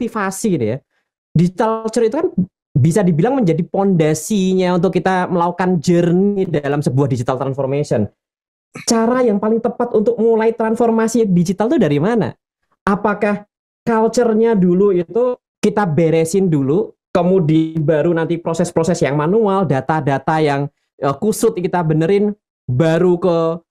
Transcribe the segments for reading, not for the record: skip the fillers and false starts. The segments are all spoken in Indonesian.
aktivasi gitu ya. Digital culture itu kan bisa dibilang menjadi pondasinya untuk kita melakukan journey dalam sebuah digital transformation. Cara yang paling tepat untuk mulai transformasi digital itu dari mana? Apakah culture-nya dulu itu kita beresin dulu, kemudian baru nanti proses-proses yang manual, data-data yang kusut kita benerin, baru ke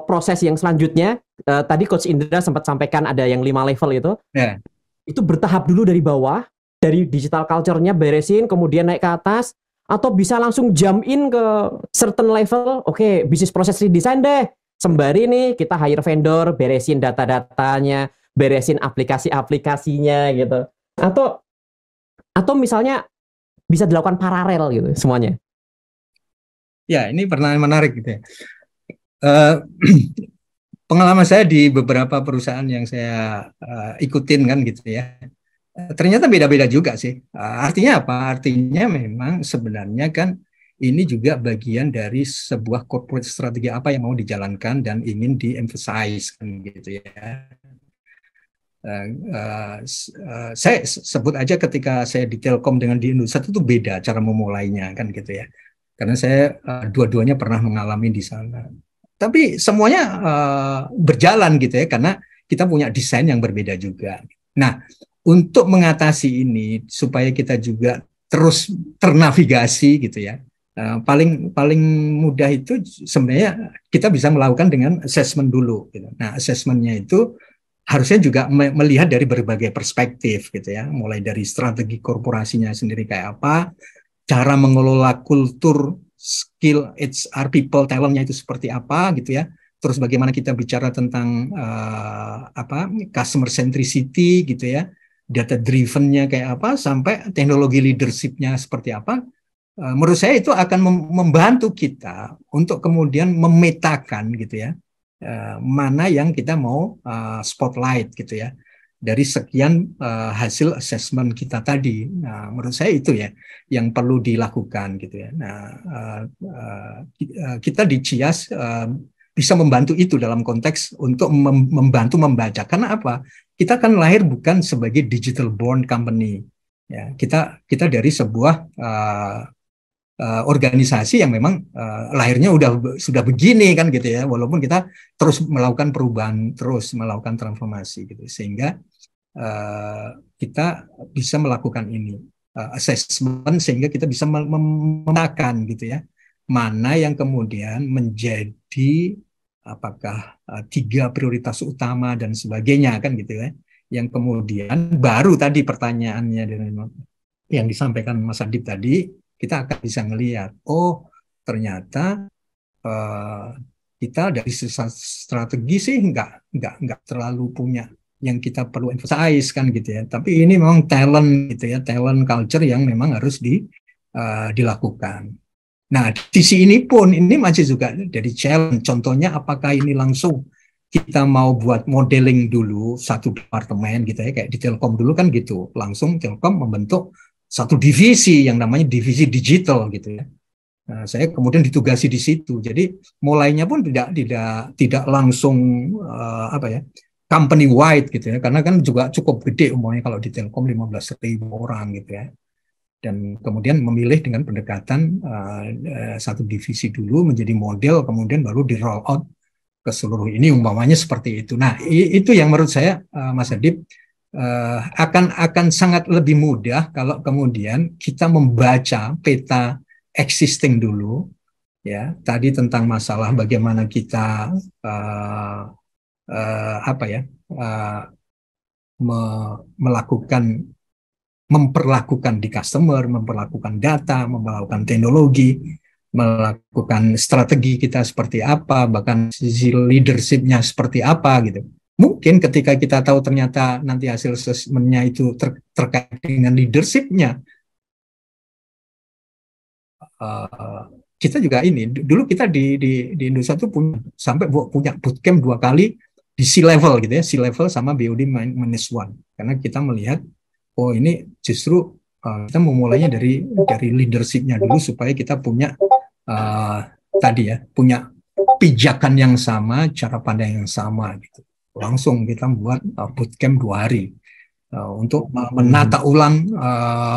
proses yang selanjutnya. Tadi Coach Indra sempat sampaikan ada yang 5 level itu. Yeah. Itu bertahap dulu dari bawah, dari digital culture-nya beresin, kemudian naik ke atas, atau bisa langsung jump in ke certain level. Oke, bisnis proses redesign deh. Sembari nih kita hire vendor, beresin data-datanya, beresin aplikasi-aplikasinya gitu. Atau misalnya bisa dilakukan paralel gitu semuanya. Ya, ini pertanyaan menarik gitu ya. Pengalaman saya di beberapa perusahaan yang saya ikutin kan gitu ya. Ternyata beda-beda juga sih. Artinya apa? Artinya memang sebenarnya kan ini juga bagian dari sebuah corporate strategi apa yang mau dijalankan dan ingin di-emphasize kan gitu ya. Saya sebut aja ketika saya di Telkom dengan di Indosat itu beda cara memulainya kan gitu ya. Karena saya dua-duanya pernah mengalami di sana. Tapi semuanya berjalan gitu ya karena kita punya desain yang berbeda juga. Nah, untuk mengatasi ini supaya kita juga terus ternavigasi gitu ya. Paling mudah itu sebenarnya kita bisa melakukan dengan assessment dulu gitu. Nah, assessmentnya itu harusnya juga melihat dari berbagai perspektif gitu ya, mulai dari strategi korporasinya sendiri kayak apa, cara mengelola kultur, skill, HR, people, talentnya itu seperti apa gitu ya. Terus bagaimana kita bicara tentang customer centricity gitu ya, data driven-nya kayak apa, sampai teknologi leadership-nya seperti apa. Menurut saya itu akan membantu kita untuk kemudian memetakan gitu ya, mana yang kita mau spotlight gitu ya dari sekian hasil assessment kita tadi. Nah, menurut saya itu ya yang perlu dilakukan gitu ya. Nah, kita di CIAS bisa membantu itu dalam konteks untuk membantu membaca. Karena apa? Kita kan lahir bukan sebagai digital born company. Ya, kita dari sebuah organisasi yang memang lahirnya sudah begini kan gitu ya, walaupun kita terus melakukan perubahan, terus melakukan transformasi gitu, sehingga kita bisa melakukan ini assessment sehingga kita bisa memetakan gitu ya, mana yang kemudian menjadi apakah 3 prioritas utama dan sebagainya kan gitu ya, yang kemudian baru tadi pertanyaannya yang disampaikan Mas Adib tadi, kita akan bisa ngelihat, oh ternyata kita dari strategi sih nggak terlalu punya yang kita perlu emphasize kan gitu ya. Tapi ini memang talent gitu ya, talent culture yang memang harus dilakukan. Nah, di sini pun ini masih juga dari challenge. Contohnya apakah ini langsung kita mau buat modeling dulu satu departemen gitu ya, kayak di Telkom dulu kan gitu, langsung Telkom membentuk satu divisi yang namanya divisi digital gitu ya. Nah, saya kemudian ditugasi di situ. Jadi mulainya pun tidak langsung company wide gitu ya. Karena kan juga cukup gede umumnya kalau di Telkom 15.000 orang gitu ya. Dan kemudian memilih dengan pendekatan satu divisi dulu menjadi model, kemudian baru di roll out ke seluruh ini umpamanya seperti itu. Nah, itu yang menurut saya Mas Adib akan sangat lebih mudah kalau kemudian kita membaca peta existing dulu ya, tadi tentang masalah bagaimana kita memperlakukan di customer, memperlakukan data, memperlakukan teknologi, melakukan strategi kita seperti apa, bahkan sisi leadership-nya seperti apa gitu. Mungkin ketika kita tahu ternyata nanti hasil assessment-nya itu terkait dengan leadership-nya, kita juga ini, dulu kita di Indonesia itu sampai punya bootcamp 2 kali di C-level gitu ya, C-level sama BOD minus 1. Karena kita melihat, oh ini justru kita memulainya dari leadership-nya dulu supaya kita punya tadi ya, punya pijakan yang sama, cara pandang yang sama gitu. Langsung kita buat bootcamp 2 hari. untuk menata ulang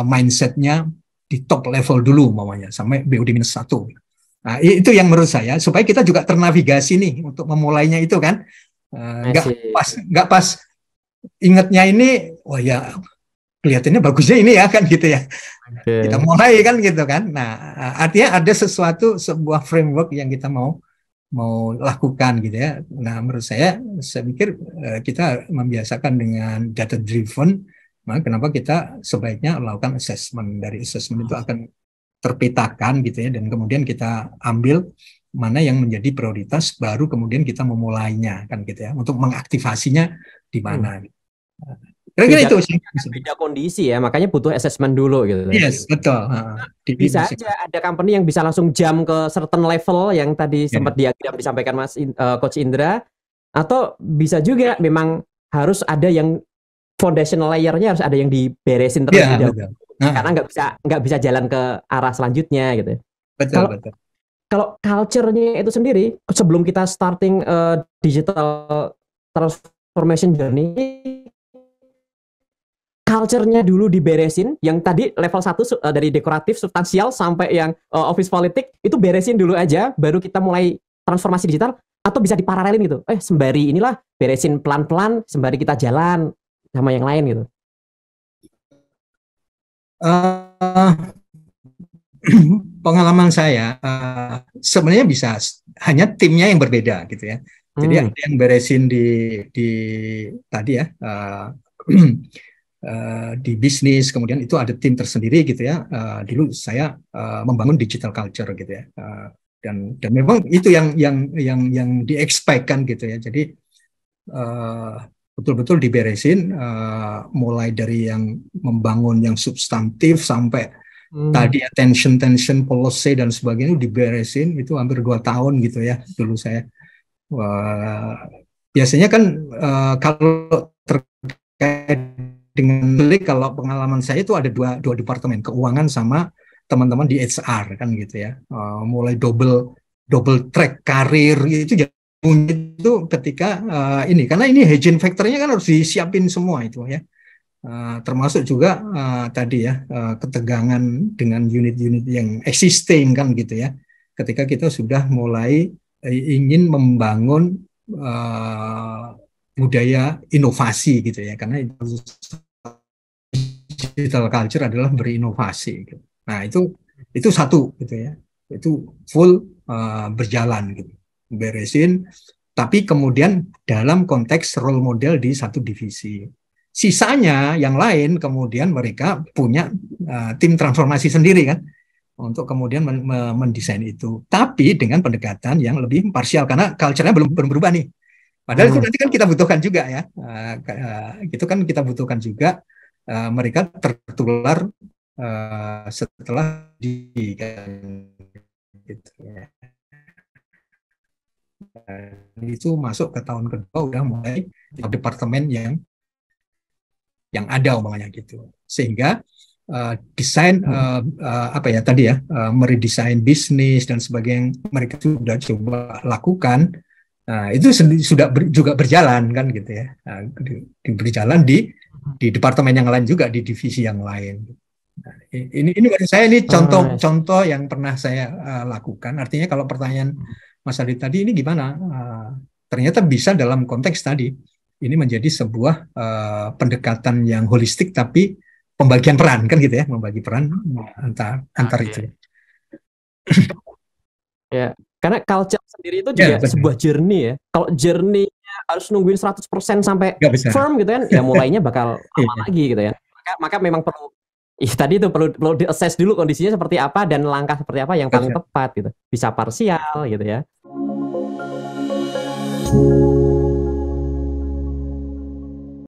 mindsetnya di top level dulu umpamanya sampai BOD-1. Nah, itu yang menurut saya supaya kita juga ternavigasi nih untuk memulainya itu kan. Nggak pas ingatnya ini, oh ya kelihatannya bagusnya ini ya kan gitu ya. Kita mulai kan gitu kan. Nah, artinya ada sebuah framework yang kita mau lakukan gitu ya. Nah, menurut saya pikir kita membiasakan dengan data driven, maka kenapa kita sebaiknya melakukan assessment. Dari assessment itu akan terpetakan gitu ya, dan kemudian kita ambil mana yang menjadi prioritas, baru kemudian kita memulainya kan gitu ya, untuk mengaktifasinya di mana. Kira-kira itu sih. Beda kondisi ya, makanya butuh assessment dulu gitu. Yes, betul. Bisa aja ada company yang bisa langsung jump ke certain level yang tadi sempat disampaikan Coach Indra, atau bisa juga memang harus ada yang foundational layer-nya harus ada yang diberesin terlebih dahulu. Karena nggak bisa jalan ke arah selanjutnya gitu. Betul. Kalau culture-nya itu sendiri, sebelum kita starting digital transformation journey, culture-nya dulu diberesin, yang tadi level 1 dari dekoratif, substansial, sampai yang office politik, itu beresin dulu aja, baru kita mulai transformasi digital, atau bisa diparalelin gitu. Sembari inilah, beresin pelan-pelan, sembari kita jalan sama yang lain gitu. Pengalaman saya, sebenarnya bisa, hanya timnya yang berbeda gitu ya. Jadi ada yang beresin di tadi ya, di bisnis, kemudian itu ada tim tersendiri gitu ya. Dulu saya membangun digital culture gitu ya, dan memang itu yang di-expect-kan gitu ya. Jadi betul-betul diberesin, mulai dari yang membangun yang substantif sampai tadi attention policy dan sebagainya diberesin, itu hampir 2 tahun gitu ya dulu saya. Biasanya kan kalau terkait dengan kalau pengalaman saya itu ada dua departemen, keuangan sama teman-teman di HR kan gitu ya. Mulai double track karir itu ketika ini, karena ini hygiene factor-nya kan harus disiapin semua itu ya. Termasuk juga tadi ya, ketegangan dengan unit-unit yang existing kan gitu ya. Ketika kita sudah mulai ingin membangun budaya inovasi gitu ya, karena digital culture adalah berinovasi gitu. Nah, itu satu gitu ya. Itu full berjalan gitu. Beresin, tapi kemudian dalam konteks role model di satu divisi. Sisanya yang lain kemudian mereka punya tim transformasi sendiri kan, untuk kemudian mendesain itu. Tapi dengan pendekatan yang lebih parsial, karena culture-nya belum berubah nih. Padahal itu nanti kan kita butuhkan juga ya. Gitu kan kita butuhkan juga. Mereka tertular setelah gitu ya. Itu masuk ke tahun kedua udah mulai departemen yang ada umpamanya gitu, sehingga desain apa ya tadi ya, meredesain bisnis dan sebagainya mereka sudah coba lakukan. Itu sudah juga berjalan kan gitu ya, berjalan di departemen yang lain juga, di divisi yang lain. Nah, ini menurut saya ini contoh yang pernah saya lakukan. Artinya kalau pertanyaan Mas Adit tadi ini gimana? Ternyata bisa dalam konteks tadi ini menjadi sebuah pendekatan yang holistik, tapi pembagian peran kan gitu ya, membagi peran antar itu. Ya, karena culture sendiri itu juga sebuah journey ya. Kalau journey-nya harus nungguin 100% sampai firm gitu kan, ya mulainya bakal lama lagi gitu ya. Maka memang perlu tadi itu perlu di-assess dulu kondisinya seperti apa dan langkah seperti apa yang paling tepat gitu. Bisa parsial gitu ya.